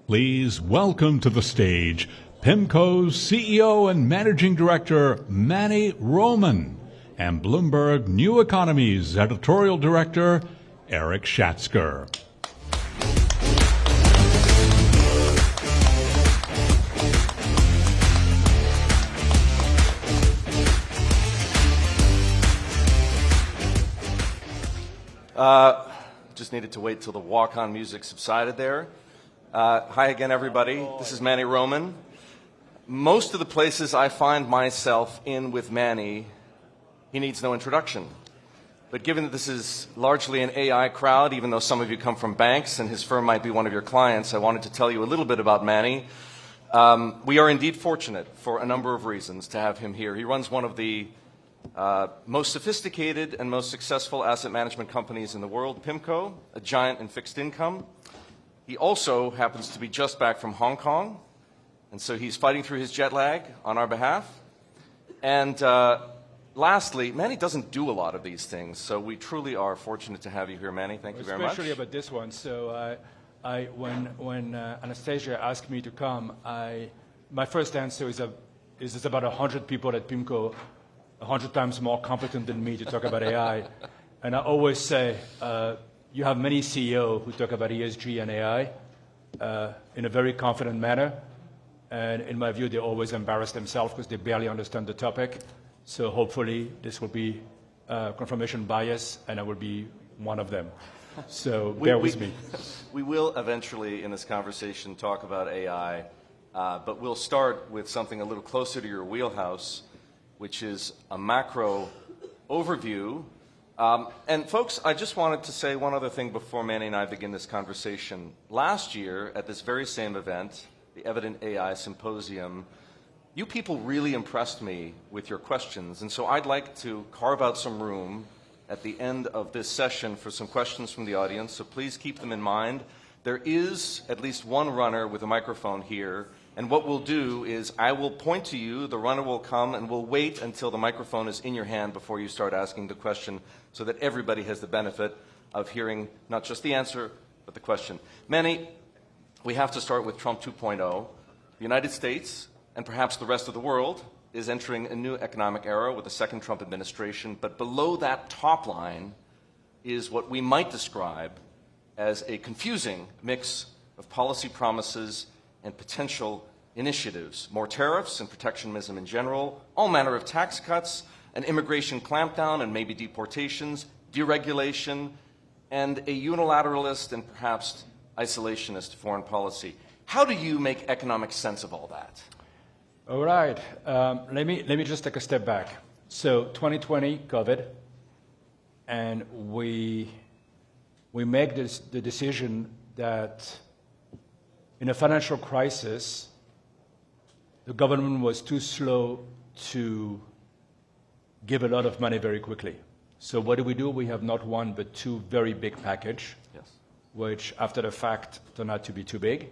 Please welcome to the stage PIMCO's CEO and Managing Director, Manny Roman, and Bloomberg New Economy's Editorial Director, Erik Schatzker. Just needed to wait till the walk-on music subsided there. Hi again, everybody. This is Manny Roman. Most of the places I find myself in with Manny, he needs no introduction. But given that this is largely an AI crowd, even though some of you come from banks and his firm might be one of your clients, I wanted to tell you a little bit about Manny. We are indeed fortunate for a number of reasons to have him here. He runs one of the most sophisticated and most successful asset management companies in the world, PIMCO, a giant in fixed income. He also happens to be just back from Hong Kong, and so he's fighting through his jet lag on our behalf. And lastly, Manny doesn't do a lot of these things, so we truly are fortunate to have you here, Manny. Thank you very much. Especially about this one. So when Anastasia asked me to come, my first answer is there's about 100 people at PIMCO 100 times more competent than me to talk about AI. And I always say, you have many CEOs who talk about ESG and AI in a very confident manner. And in my view, they always embarrass themselves because they barely understand the topic. So hopefully this will be confirmation bias, and I will be one of them. So bear with me. We will eventually in this conversation talk about AI, but we'll start with something a little closer to your wheelhouse, which is a macro overview. And folks, I just wanted to say one other thing before Manny and I begin this conversation. Last year, at this very same event, the Evident AI Symposium, you people really impressed me with your questions. And so I'd like to carve out some room at the end of this session for some questions from the audience. So please keep them in mind. There is at least one runner with a microphone here. And what we'll do is I will point to you, the runner will come, and we'll wait until the microphone is in your hand before you start asking the question so that everybody has the benefit of hearing not just the answer, but the question. Manny, we have to start with Trump 2.0. The United States, and perhaps the rest of the world, is entering a new economic era with the second Trump administration, but below that top line is what we might describe as a confusing mix of policy promises and potential initiatives, more tariffs and protectionism in general, all manner of tax cuts, an immigration clampdown and maybe deportations, deregulation, and a unilateralist and perhaps isolationist foreign policy. How do you make economic sense of all that? All right. Let me just take a step back. So 2020, COVID, and we make the decision that in a financial crisis, the government was too slow to give a lot of money very quickly. So what do? We have not one but two very big packages, yes, which after the fact turned out to be too big.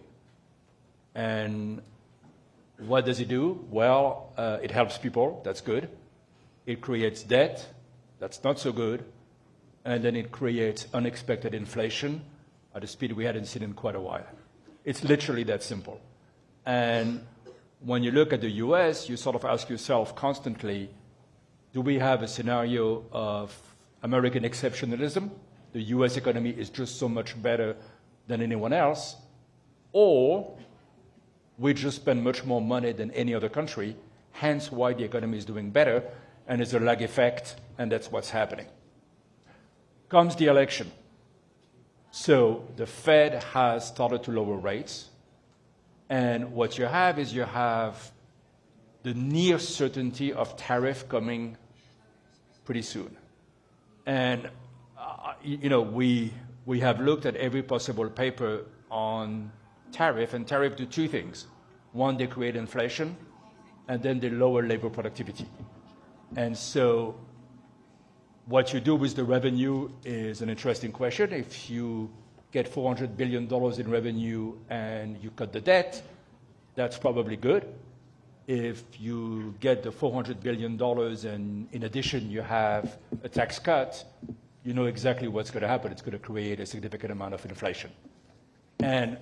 And what does it do? Well, it helps people, that's good. It creates debt, that's not so good. And then it creates unexpected inflation at a speed we hadn't seen in quite a while. It's literally that simple. And when you look at the US, you sort of ask yourself constantly, do we have a scenario of American exceptionalism? The US economy is just so much better than anyone else. Or we just spend much more money than any other country, hence why the economy is doing better, and it's a lag effect, and that's what's happening. Comes the election. So the Fed has started to lower rates, and what you have is you have the near certainty of tariff coming pretty soon. And we have looked at every possible paper on tariff, and tariff do two things. One, they create inflation, and then they lower labor productivity. And so what you do with the revenue is an interesting question. If you get $400 billion in revenue and you cut the debt, that's probably good. If you get the $400 billion and in addition you have a tax cut, you know exactly what's going to happen. It's going to create a significant amount of inflation. And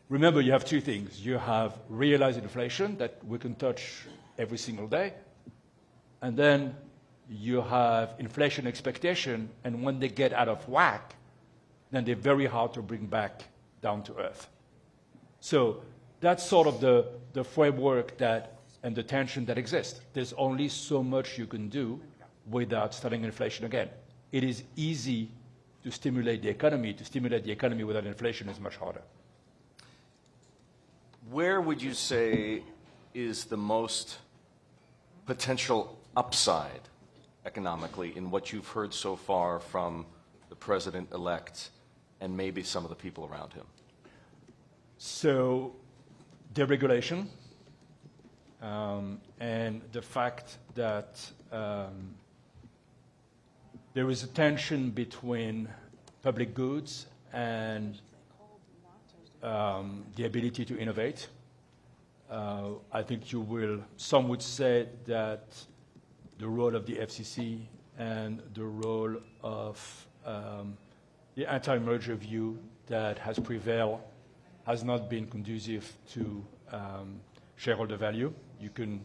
remember, you have two things. You have realized inflation that we can touch every single day, and then you have inflation expectation, and when they get out of whack, then they're very hard to bring back down to earth. So that's sort of the framework that and the tension that exists. There's only so much you can do without starting inflation again. It is easy to stimulate the economy. To stimulate the economy without inflation is much harder. Where would you say is the most potential upside economically in what you've heard so far from the president-elect and maybe some of the people around him? So, deregulation, and the fact that there is a tension between public goods and the ability to innovate. I think some would say that the role of the FCC and the role of the anti-merger view that has prevailed has not been conducive to shareholder value. You can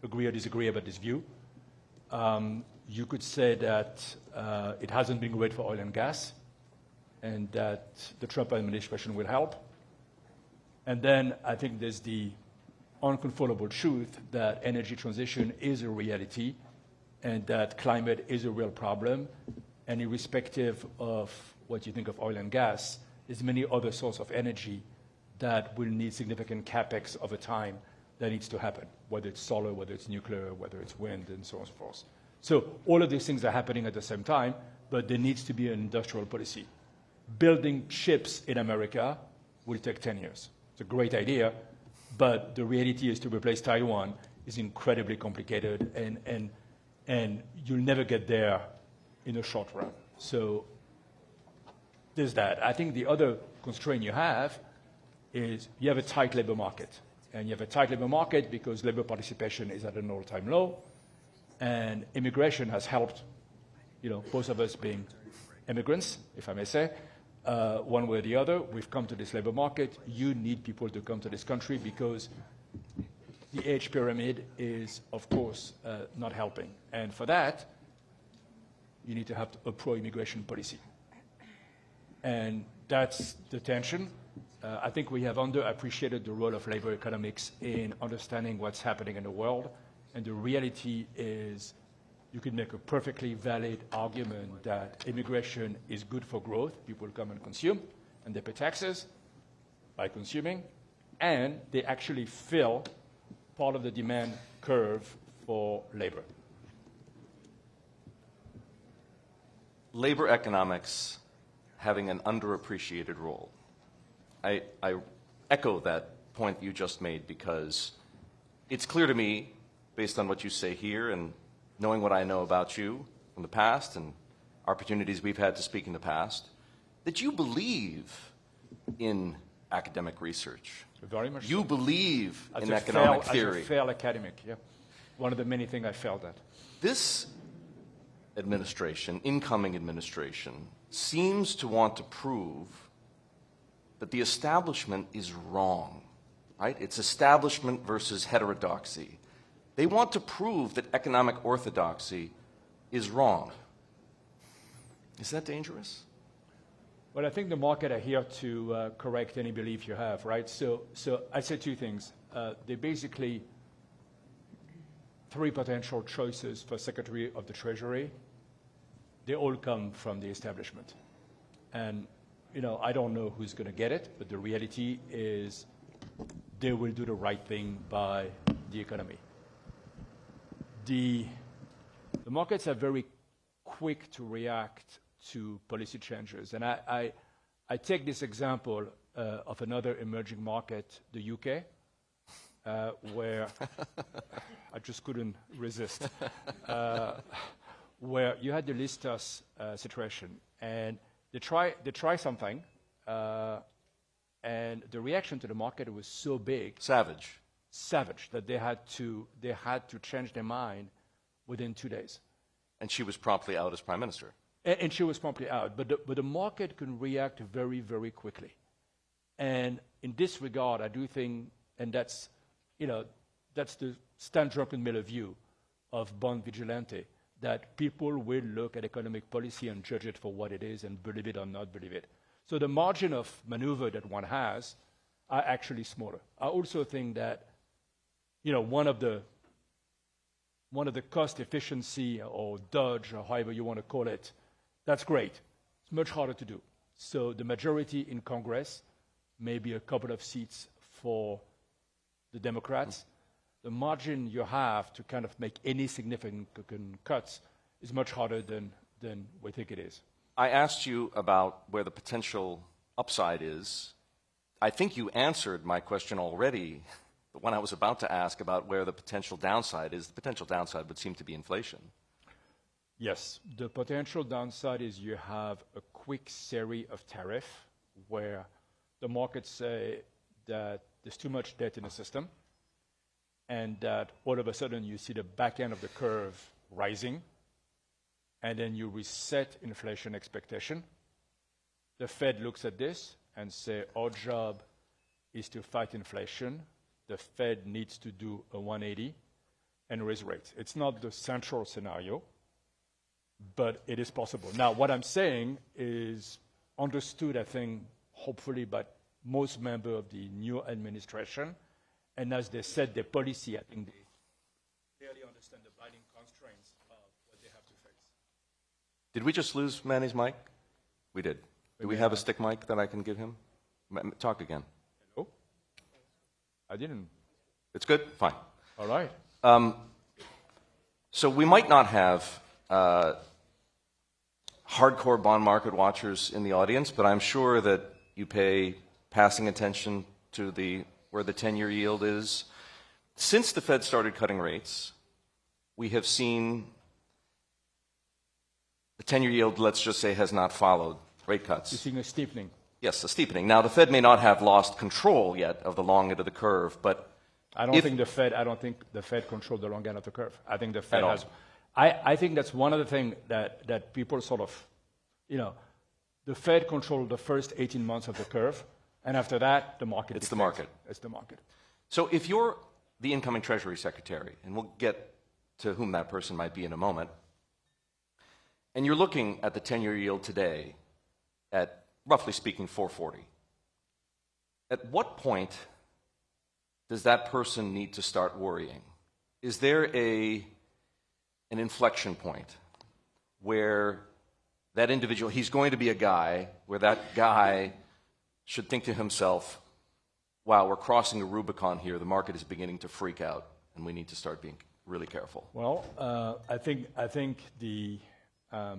agree or disagree about this view. You could say that it hasn't been great for oil and gas, and that the Trump administration will help. And then I think there's the uncontrollable truth that energy transition is a reality and that climate is a real problem. And irrespective of what you think of oil and gas, there's many other sources of energy that will need significant capex over time that needs to happen, whether it's solar, whether it's nuclear, whether it's wind, and so on and so forth. So all of these things are happening at the same time, but there needs to be an industrial policy. Building chips in America will take 10 years. It's a great idea, but the reality is to replace Taiwan is incredibly complicated, and you'll never get there in the short run. So there's that. I think the other constraint you have is you have a tight labor market. And you have a tight labor market because labor participation is at an all-time low, and immigration has helped, both of us being immigrants, if I may say, one way or the other. We've come to this labor market. You need people to come to this country because the age pyramid is, of course, not helping. And for that, you need to have a pro-immigration policy. And that's the tension. I think we have underappreciated the role of labor economics in understanding what's happening in the world. And the reality is you can make a perfectly valid argument that immigration is good for growth. People come and consume, and they pay taxes by consuming, and they actually fill part of the demand curve for labor. Labor economics having an underappreciated role. I echo that point you just made because it's clear to me, based on what you say here and knowing what I know about you from the past and opportunities we've had to speak in the past, that you believe in academic research. Very much You so. believe in economic theory. As a failed academic, yeah. One of the many things I failed at. This administration, incoming administration, seems to want to prove that the establishment is wrong, right? It's establishment versus heterodoxy. They want to prove that economic orthodoxy is wrong. Is that dangerous? Well, I think the market are here to correct any belief you have, right? So I'd say two things. There are basically three potential choices for Secretary of the Treasury. They all come from the establishment. And, I don't know who's going to get it, but the reality is they will do the right thing by the economy. The markets are very quick to react to policy changes. And I take this example of another emerging market, the UK, where I just couldn't resist, where you had the Liz Truss situation. And they try something, and the reaction to the market was so big. Savage, that they had to change their mind within 2 days. And she was promptly out as prime minister. And she was promptly out. But the market can react very, very quickly. And in this regard, I do think, and that's, that's the Stan Druckenmiller view of bond vigilante, that people will look at economic policy and judge it for what it is and believe it or not believe it. So the margin of maneuver that one has are actually smaller. I also think that, one of the cost efficiency or dodge or however you want to call it, that's great. It's much harder to do. So the majority in Congress, maybe a couple of seats for the Democrats, the margin you have to kind of make any significant cuts is much harder than we think it is. I asked you about where the potential upside is. I think you answered my question already, the one I was about to ask about where the potential downside is. The potential downside would seem to be inflation. Yes, the potential downside is you have a quick series of tariffs where the markets say that there's too much debt in the system and that all of a sudden you see the back end of the curve rising, and then you reset inflation expectation. The Fed looks at this and say, our job is to fight inflation. The Fed needs to do a 180 and raise rates. It's not the central scenario, but it is possible. Now, what I'm saying is understood, I think, hopefully by most members of the new administration, and as they set their policy, I think they clearly understand the binding constraints of what they have to face. Did we just lose Manny's mic? We did. Do we have a stick mic that I can give him? Talk again. Hello? I didn't. It's good? Fine. All right. So we might not have hardcore bond market watchers in the audience, but I'm sure that you pay passing attention to where the 10-year yield is. Since the Fed started cutting rates, we have seen the 10-year yield, let's just say, has not followed rate cuts. You're seeing a steepening. Yes, a steepening. Now, the Fed may not have lost control yet of the long end of the curve, but I don't think the Fed controlled the long end of the curve. I think the Fed has. I think that's one of the things that people sort of, the Fed controlled the first 18 months of the curve, and after that, the market. It's the market. It's the market. So if you're the incoming Treasury Secretary, and we'll get to whom that person might be in a moment, and you're looking at the 10-year yield today at, roughly speaking, 440, at what point does that person need to start worrying? Is there an inflection point where that individual, he's going to be a guy, where that guy should think to himself, wow, we're crossing a Rubicon here, the market is beginning to freak out, and we need to start being really careful? Well, I think the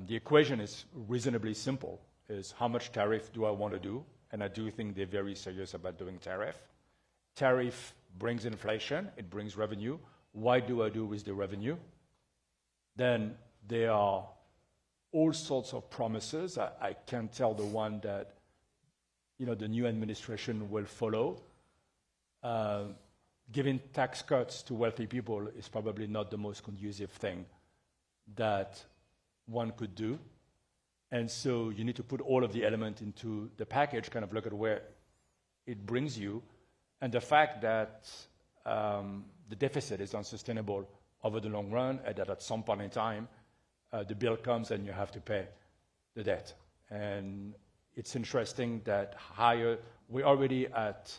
equation is reasonably simple, is how much tariff do I want to do? And I do think they're very serious about doing tariff. Tariff brings inflation, it brings revenue. What do I do with the revenue? Then there are all sorts of promises. I can't tell the one that the new administration will follow. Giving tax cuts to wealthy people is probably not the most conducive thing that one could do. And so you need to put all of the elements into the package, kind of look at where it brings you, and the fact that the deficit is unsustainable over the long run, and that at some point in time, the bill comes and you have to pay the debt. And it's interesting that we're already at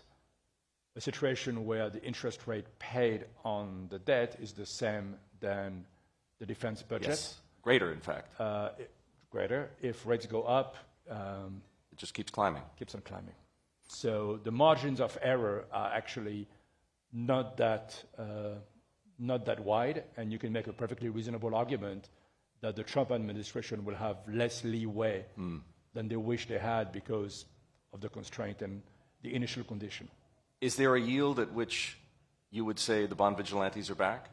a situation where the interest rate paid on the debt is the same than the defense budget. Yes, greater, in fact. Greater. If rates go up, it just keeps climbing. Keeps on climbing. So the margins of error are actually not that wide, and you can make a perfectly reasonable argument that the Trump administration will have less leeway than they wish they had because of the constraint and the initial condition. Is there a yield at which you would say the bond vigilantes are back?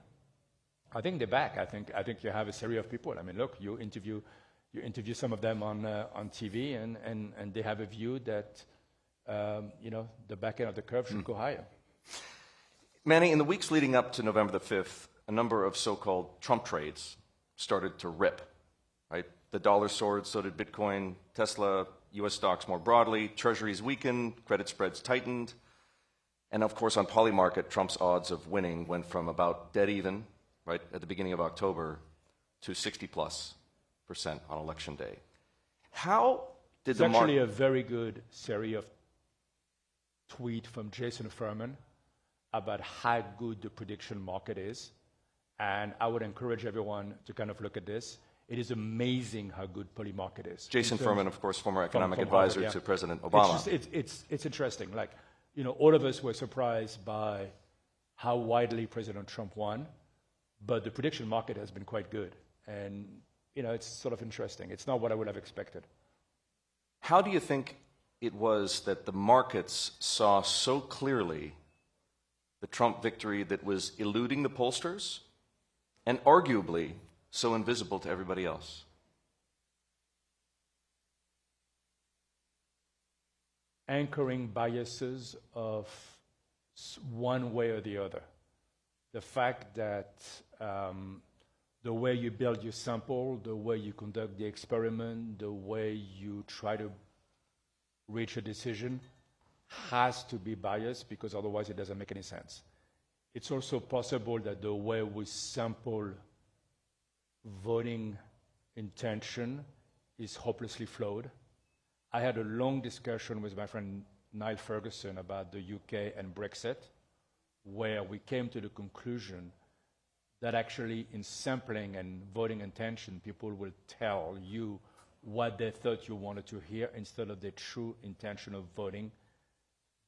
I think they're back. I think you have a series of people. I mean, look, you interview some of them on TV, and they have a view that the back end of the curve should go higher. Manny, in the weeks leading up to November the 5th, a number of so-called Trump trades started to rip, right? The dollar soared, so did Bitcoin. Tesla, U.S. stocks more broadly, treasuries weakened, credit spreads tightened, and of course on polymarket, Trump's odds of winning went from about dead even, right, at the beginning of October to 60+% on election day. How did It's the market... actually a very good series of tweets from Jason Furman about how good the prediction market is. And I would encourage everyone to kind of look at this. It is amazing how good polymarket is. Jason Furman, of course, former economic from advisor Harvard, yeah. to President Obama. It's interesting. Like, you know, all of us were surprised by how widely President Trump won, but the prediction market has been quite good. And, you know, it's sort of interesting. It's not what I would have expected. How do you think it was that the markets saw so clearly the Trump victory that was eluding the pollsters and arguably so invisible to everybody else? Anchoring biases of one way or the other. The fact that the way you build your sample, the way you conduct the experiment, the way you try to reach a decision has to be biased, because otherwise it doesn't make any sense. It's also possible that the way we sample voting intention is hopelessly flawed. I had a long discussion with my friend Niall Ferguson about the UK and Brexit, where we came to the conclusion that actually in sampling and voting intention, people will tell you what they thought you wanted to hear instead of the true intention of voting.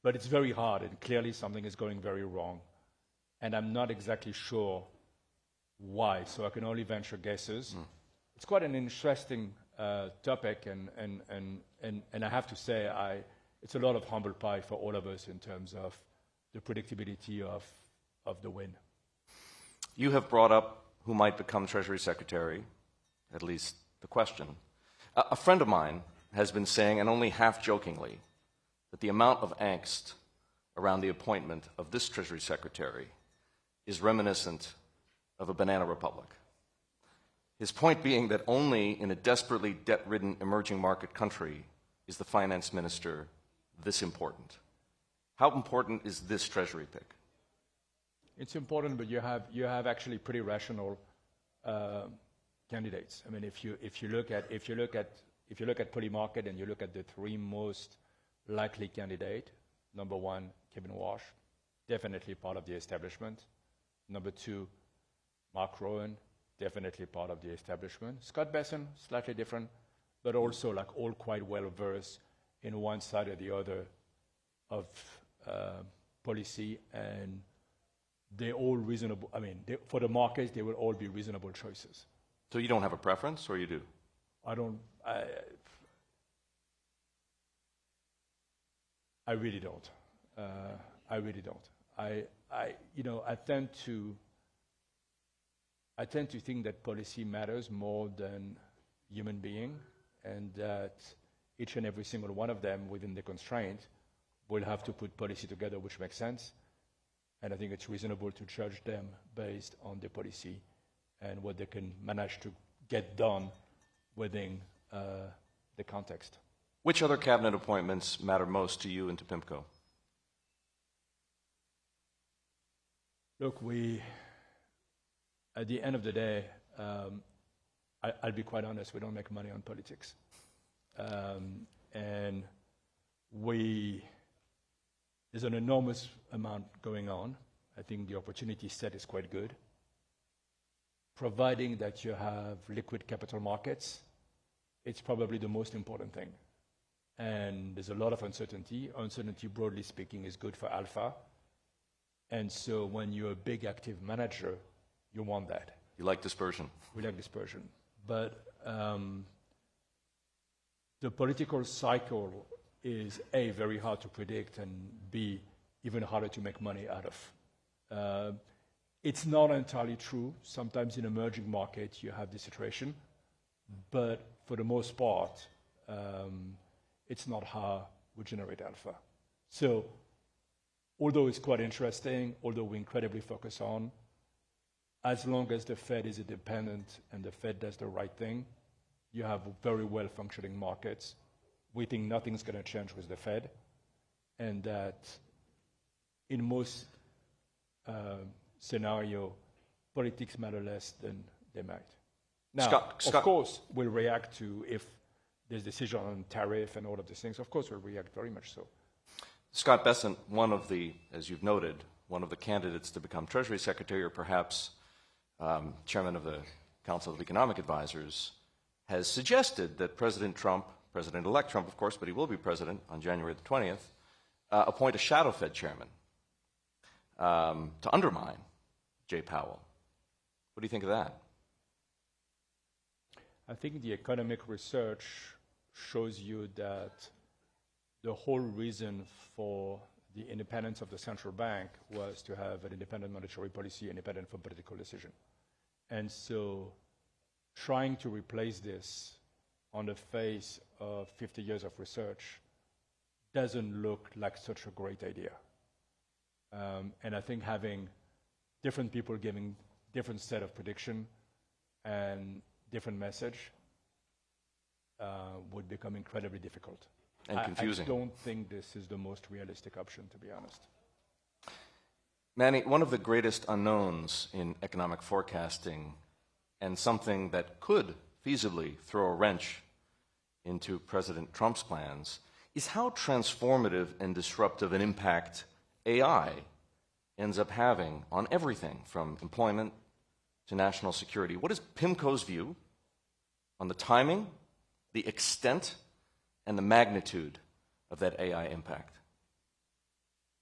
But it's very hard, and clearly something is going very wrong. And I'm not exactly sure why, so I can only venture guesses. It's quite an interesting topic, and I have to say, it's a lot of humble pie for all of us in terms of the predictability of the win. You have brought up who might become Treasury Secretary, at least the question. A friend of mine has been saying, and only half jokingly, that the amount of angst around the appointment of this Treasury Secretary is reminiscent of a banana republic. His point being that only in a desperately debt-ridden emerging market country is the finance minister this important. How important is this Treasury pick? It's important, but you have actually pretty rational candidates. I mean, if you look at polymarket and you look at the three most likely candidate, number one, Kevin Walsh, definitely part of the establishment. Number two, Mark Rowan, definitely part of the establishment. Scott Bessent, slightly different, but also like all quite well versed in one side or the other of policy, and they're all reasonable. I mean, for the markets, they will all be reasonable choices. So you don't have a preference, or you do? I don't. I really don't. I really don't. I tend to think that policy matters more than human being, and that each and every single one of them within the constraint will have to put policy together which makes sense. And I think it's reasonable to judge them based on the policy and what they can manage to get done within the context. Which other cabinet appointments matter most to you and to PIMCO? Look, at the end of the day, I'll be quite honest, we don't make money on politics. And there's an enormous amount going on. I think the opportunity set is quite good. Providing that you have liquid capital markets, it's probably the most important thing. And there's a lot of uncertainty. Uncertainty, broadly speaking, is good for alpha. And so when you're a big active manager, you want that. You like dispersion. We like dispersion. But the political cycle is A, very hard to predict, and B, even harder to make money out of. It's not entirely true. Sometimes in emerging markets you have this situation, but for the most part, it's not how we generate alpha. So although it's quite interesting, although we're incredibly focused on, as long as the Fed is independent and the Fed does the right thing, you have very well-functioning markets we think nothing's going to change with the Fed, and that in most scenario, politics matter less than they might. Now, Scott, of course, we'll react to if there's decision on tariff and all of these things. Of course, we'll react very much so. Scott Bessent, one of the, as you've noted, one of the candidates to become Treasury Secretary, or perhaps Chairman of the Council of Economic Advisors, has suggested that President Trump, President-elect Trump, of course, but he will be president on January the 20th, appoint a shadow Fed chairman to undermine Jay Powell. What do you think of that? I think the economic research shows you that the whole reason for the independence of the central bank was to have an independent monetary policy, independent from political decision. And so trying to replace this on the face of 50 years of research doesn't look like such a great idea. And I think having different people giving different set of prediction and different message would become incredibly difficult. And confusing. I don't think this is the most realistic option, to be honest. Manny, one of the greatest unknowns in economic forecasting, and something that could feasibly throw a wrench into President Trump's plans, is how transformative and disruptive an impact AI ends up having on everything from employment to national security. What is PIMCO's view on the timing, the extent, and the magnitude of that AI impact?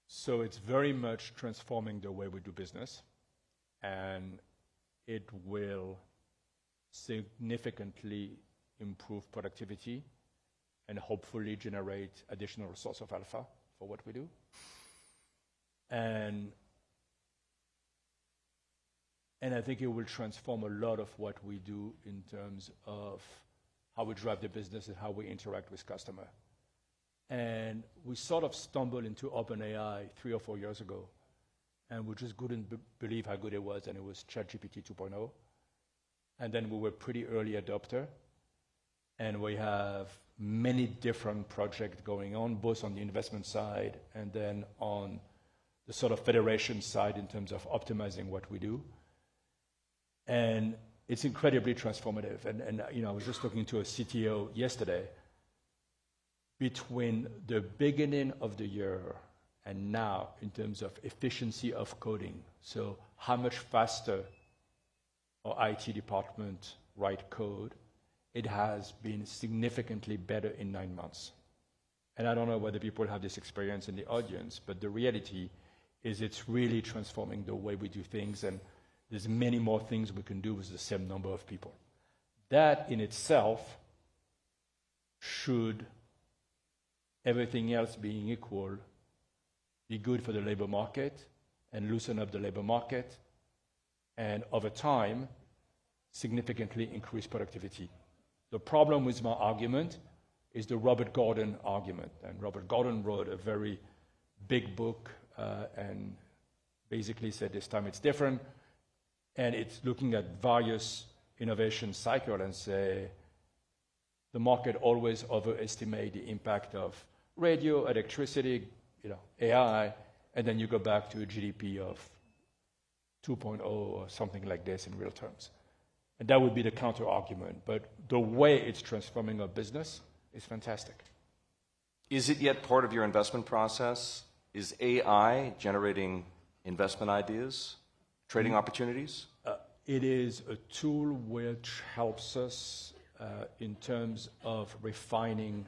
So it's very much transforming the way we do business, and it will significantly improve productivity and hopefully generate additional source of alpha for what we do. And I think it will transform a lot of what we do in terms of how we drive the business and how we interact with customer. And we sort of stumbled into OpenAI 3 or 4 years ago, and we just couldn't believe how good it was, and it was ChatGPT 2.0. And then we were pretty early adopter, and we have many different projects going on, both on the investment side and then on the sort of federation side in terms of optimizing what we do. And it's incredibly transformative. And you know, I was just talking to a CTO yesterday. Between the beginning of the year and now, in terms of efficiency of coding, so how much faster our IT department write code, it has been significantly better in 9 months. And I don't know whether people have this experience in the audience, but the reality is it's really transforming the way we do things, and there's many more things we can do with the same number of people. That in itself should, everything else being equal, be good for the labor market and loosen up the labor market, and over time, significantly increase productivity. The problem with my argument is the Robert Gordon argument. And Robert Gordon wrote a very big book and basically said this time it's different. And it's looking at various innovation cycles and say the market always overestimates the impact of radio, electricity, AI, and then you go back to a GDP of 2.0 or something like this in real terms. And that would be the counter argument. But the way it's transforming our business is fantastic. Is it yet part of your investment process? Is AI generating investment ideas, trading opportunities? It is a tool which helps us in terms of refining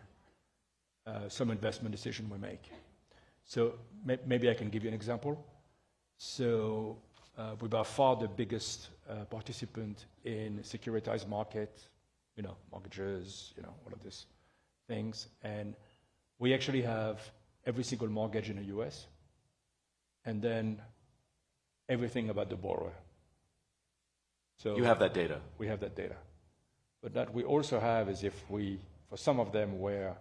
some investment decision we make. So maybe I can give you an example. So we're by far the biggest participant in securitized market, mortgages, all of these things. And we actually have every single mortgage in the US, and then everything about the borrower. So you have that data. We have that data. But that we also have is for some of them where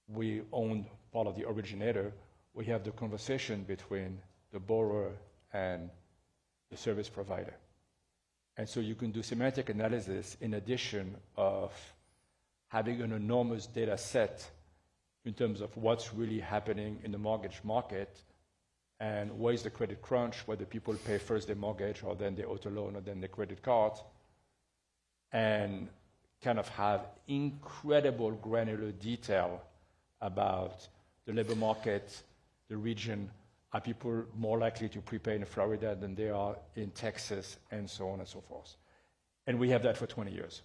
we own part of the originator, we have the conversation between the borrower and the service provider. And so you can do semantic analysis in addition of having an enormous data set in terms of what's really happening in the mortgage market and where is the credit crunch, whether people pay first their mortgage or then their auto loan or then their credit card, and kind of have incredible granular detail about the labor market, the region. Are people more likely to prepay in Florida than they are in Texas, and so on and so forth? And we have that for 20 years.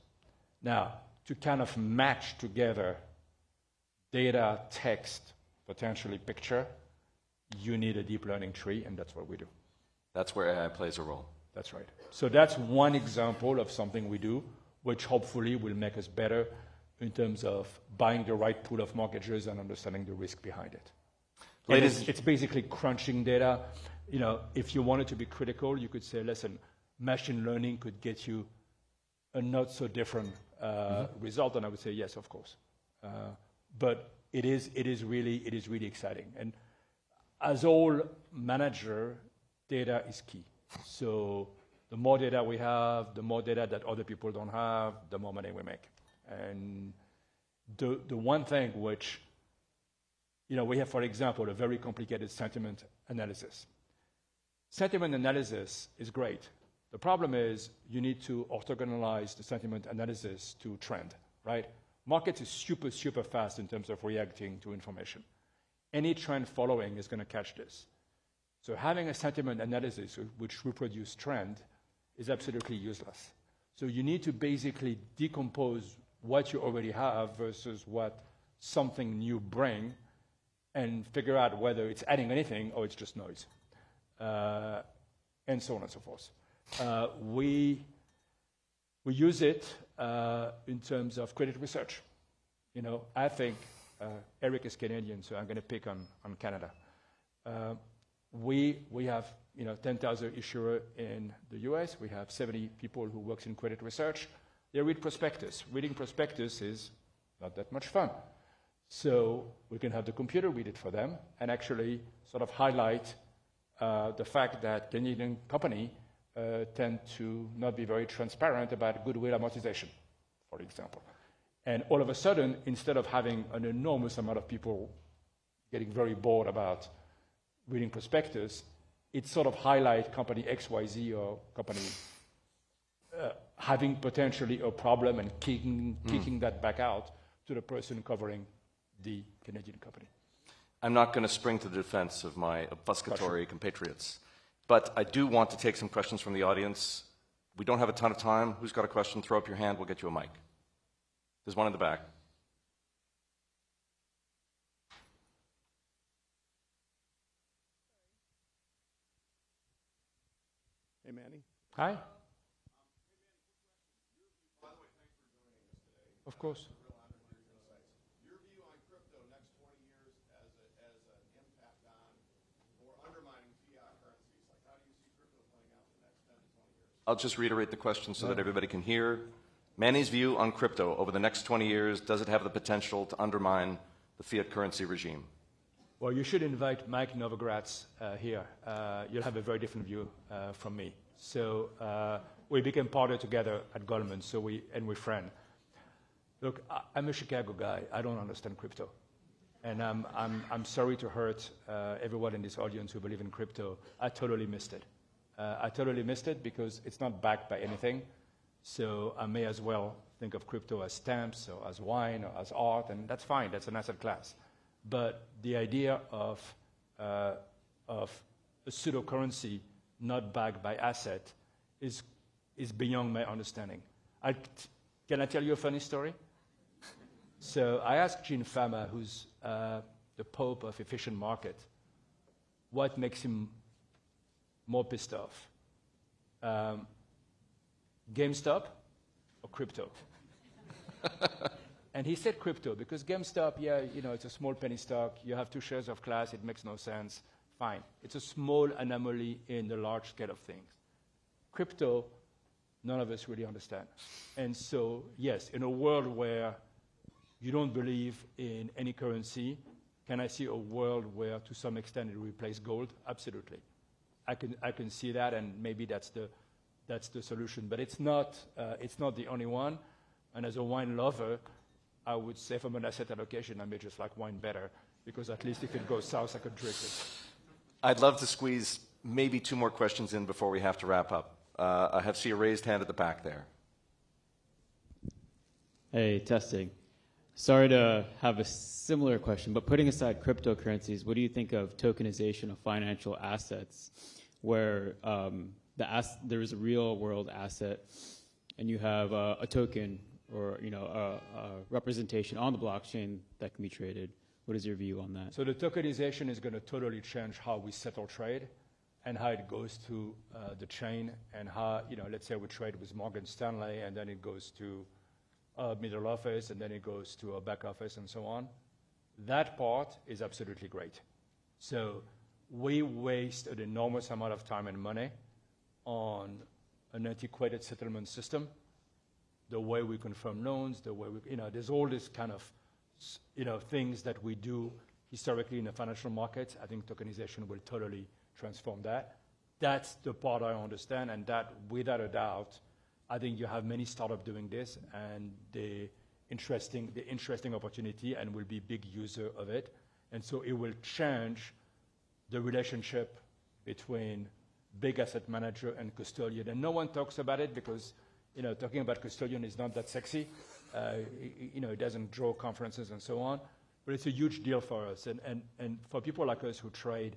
Now, to kind of match together data, text, potentially picture, you need a deep learning tree, and that's what we do. That's where AI plays a role. That's right. So that's one example of something we do, which hopefully will make us better in terms of buying the right pool of mortgages and understanding the risk behind it. It's basically crunching data. You know, if you wanted to be critical, you could say, listen, machine learning could get you a not so different result, and I would say yes, of course. But it is really exciting. And as all manager, data is key. So the more data we have, the more data that other people don't have, the more money we make. And the one thing which, you know, we have, for example, a very complicated sentiment analysis. Sentiment analysis is great. The problem is you need to orthogonalize the sentiment analysis to trend, right? Markets is super fast in terms of reacting to information. Any trend following is going to catch this. So having a sentiment analysis which reproduces trend is absolutely useless. So you need to basically decompose what you already have versus what something new brings and figure out whether it's adding anything or it's just noise, and so on and so forth. We use it in terms of credit research. You know, I think Erik is Canadian, so I'm going to pick on Canada. We have 10,000 issuers in the US. We have 70 people who work in credit research. They read prospectus. Reading prospectus is not that much fun. So we can have the computer read it for them and actually sort of highlight the fact that Canadian companies tend to not be very transparent about goodwill amortization, for example. And all of a sudden, instead of having an enormous amount of people getting very bored about reading prospectus, it sort of highlights company XYZ or company having potentially a problem and kicking that back out to the person covering the Canadian company. I'm not going to spring to the defense of my obfuscatory compatriots, but I do want to take some questions from the audience. We don't have a ton of time. Who's got a question? Throw up your hand. We'll get you a mic. There's one in the back. Hey, Manny. Hi. Of course. Your view on crypto next 20 years as an impact on or undermining fiat currencies. Like, how do you see crypto playing out in the next 10 to 20 years? I'll just reiterate the question so that everybody can hear. Manny's view on crypto over the next 20 years, does it have the potential to undermine the fiat currency regime? Well, you should invite Mike Novogratz here. You'll have a very different view from me. So we became partner together at Goldman, so we're friends. Look, I'm a Chicago guy. I don't understand crypto. And I'm sorry to hurt everyone in this audience who believe in crypto. I totally missed it. I totally missed it because it's not backed by anything. So I may as well think of crypto as stamps or as wine or as art, and that's fine. That's an asset class. But the idea of a pseudocurrency not backed by asset is beyond my understanding. Can I tell you a funny story? So I asked Gene Fama, who's the pope of efficient market, what makes him more pissed off? GameStop or crypto? And he said crypto because GameStop, it's a small penny stock. You have 2 shares of class. It makes no sense. Fine. It's a small anomaly in the large scale of things. Crypto, none of us really understand. And so, yes, in a world where you don't believe in any currency, can I see a world where, to some extent, it will replace gold? Absolutely. I can see that, and maybe that's the solution. But it's not the only one. And as a wine lover, I would say from an asset allocation, I may just like wine better, because at least if it goes south, I could drink it. I'd love to squeeze maybe 2 more questions in before we have to wrap up. I see a raised hand at the back there. Hey, testing. Sorry to have a similar question, but putting aside cryptocurrencies, what do you think of tokenization of financial assets, where there is a real-world asset, and you have a token or a representation on the blockchain that can be traded? What is your view on that? So the tokenization is going to totally change how we settle trade and how it goes to the chain, and how, let's say we trade with Morgan Stanley, and then it goes to middle office, and then it goes to a back office, and so on. That part is absolutely great. So we waste an enormous amount of time and money on an antiquated settlement system, the way we confirm loans, the way we, there's all this kind of, things that we do historically in the financial markets. I think tokenization will totally transform that. That's the part I understand, and that, without a doubt, I think you have many startups doing this, and the interesting opportunity, and will be big user of it. And so it will change the relationship between big asset manager and custodian. And no one talks about it because, talking about custodian is not that sexy. It doesn't draw conferences and so on, but it's a huge deal for us. And for people like us who trade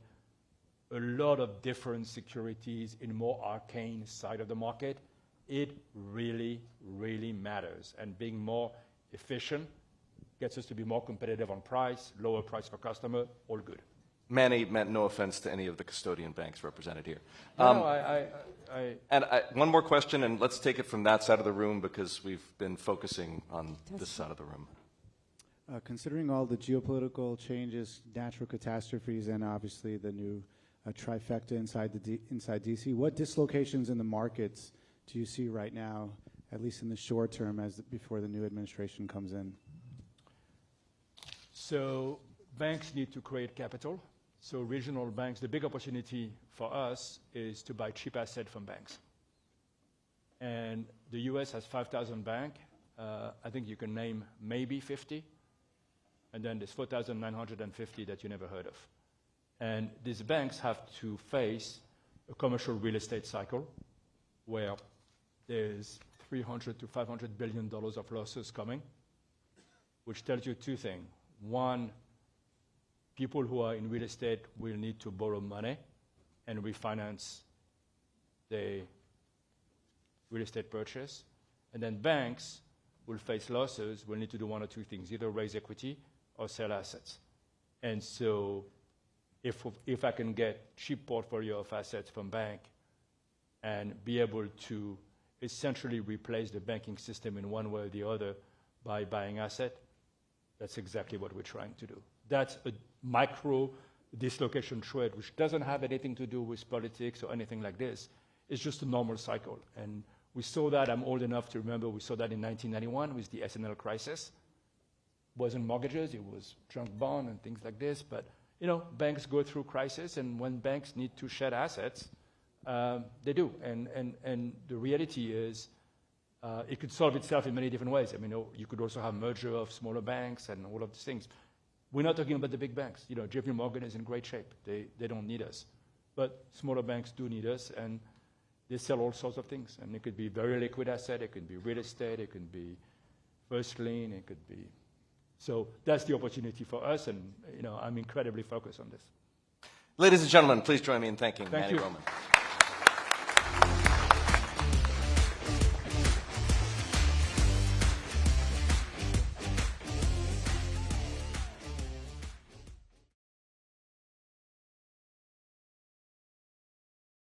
a lot of different securities in more arcane side of the market, it really, really matters. And being more efficient gets us to be more competitive on price, lower price for customer, all good. Manny meant no offense to any of the custodian banks represented here. And one more question, and let's take it from that side of the room, because we've been focusing on this side of the room. Considering all the geopolitical changes, natural catastrophes, and obviously the new trifecta inside DC, what dislocations in the markets do you see right now, at least in the short term, before the new administration comes in? So banks need to create capital. So regional banks, the big opportunity for us is to buy cheap assets from banks. And the US has 5,000 banks. I think you can name maybe 50. And then there's 4,950 that you never heard of. And these banks have to face a commercial real estate cycle where there's $300 to $500 billion of losses coming, which tells you 2 things. One, people who are in real estate will need to borrow money and refinance the real estate purchase. And then banks will face losses, will need to do 1 or 2 things, either raise equity or sell assets. And so if I can get cheap portfolio of assets from bank and be able to essentially replace the banking system in one way or the other by buying asset, that's exactly what we're trying to do. That's a micro dislocation trade, which doesn't have anything to do with politics or anything like this. It's just a normal cycle. And we saw that, I'm old enough to remember, we saw that in 1991 with the S&L crisis. It wasn't mortgages, it was junk bond and things like this. But, banks go through crisis, and when banks need to shed assets, they do. And the reality is, it could solve itself in many different ways. I mean, you could also have merger of smaller banks and all of these things. We're not talking about the big banks. JP Morgan is in great shape. They don't need us. But smaller banks do need us, and they sell all sorts of things. And it could be very liquid asset, it could be real estate, it could be first lien, it could be. So that's the opportunity for us, and I'm incredibly focused on this. Ladies and gentlemen, please join me in thanking Manny you. Roman.